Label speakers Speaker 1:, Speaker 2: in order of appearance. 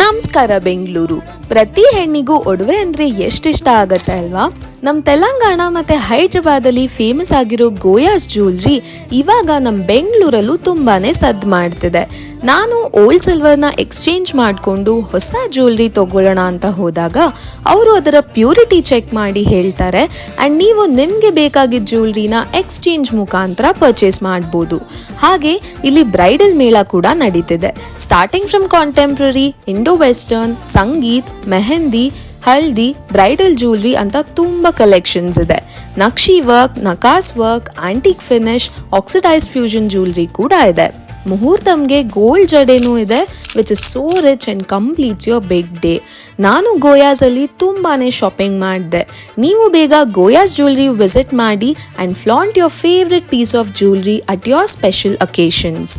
Speaker 1: ನಮಸ್ಕಾರ ಬೆಂಗಳೂರು. ಪ್ರತಿ ಹೆಣ್ಣಿಗೂ ಒಡವೆ ಅಂದ್ರೆ ಎಷ್ಟಿಷ್ಟ ಆಗತ್ತೆ ಅಲ್ವಾ? ನಮ್ಮ ತೆಲಂಗಾಣ ಮತ್ತೆ ಹೈದ್ರಾಬಾದಲ್ಲಿ ಫೇಮಸ್ ಆಗಿರೋ ಗೋಯಾಸ್ ಜ್ಯುವೆಲ್ರಿ ಇವಾಗ ನಮ್ಮ ಬೆಂಗಳೂರಲ್ಲೂ ತುಂಬಾನೇ ಸದ್ದು ಮಾಡ್ತಿದೆ. ನಾನು ಓಲ್ಡ್ ಸಿಲ್ವರ್ನ ಎಕ್ಸ್ಚೇಂಜ್ ಮಾಡಿಕೊಂಡು ಹೊಸ ಜ್ಯುವೆಲ್ರಿ ತಗೊಳ್ಳೋಣ ಅಂತ ಹೋದಾಗ ಅವರು ಅದರ ಪ್ಯೂರಿಟಿ ಚೆಕ್ ಮಾಡಿ ಹೇಳ್ತಾರೆ ಆ್ಯಂಡ್ ನೀವು ನಿಮಗೆ ಬೇಕಾಗಿದ್ದ ಜ್ಯುವೆಲ್ರಿನ ಎಕ್ಸ್ಚೇಂಜ್ ಮುಖಾಂತರ ಪರ್ಚೇಸ್ ಮಾಡ್ಬೋದು. ಹಾಗೆ ಇಲ್ಲಿ ಬ್ರೈಡಲ್ ಮೇಳ ಕೂಡ ನಡೀತಿದೆ. Starting from contemporary, Indo western, sangeet, mehendi, haldi, bridal jewellery ಅಂತ ತುಂಬಾ ಕಲೆಕ್ಷನ್ಸ್ ಇದೆ. Nakshi work, nakas work, antique finish, oxidise fusion jewellery ಕೂಡ ಇದೆ. ಮುಹೂರ್ತಂಗೆ ಗೋಲ್ಡ್ ಜಡೆನೂ ಇದೆ, which is so rich and completes your big day. ನಾನು ಗೋಯಾಸ್ ಅಲ್ಲಿ ತುಂಬಾನೇ ಶಾಪಿಂಗ್ ಮಾಡಿದೆ. ನೀವು ಬೇಗ ಗೋಯಾಸ್ ಜ್ಯುವೆಲ್ರಿ ವಿಸಿಟ್ ಮಾಡಿ and flaunt your favourite piece of jewellery at your special occasions.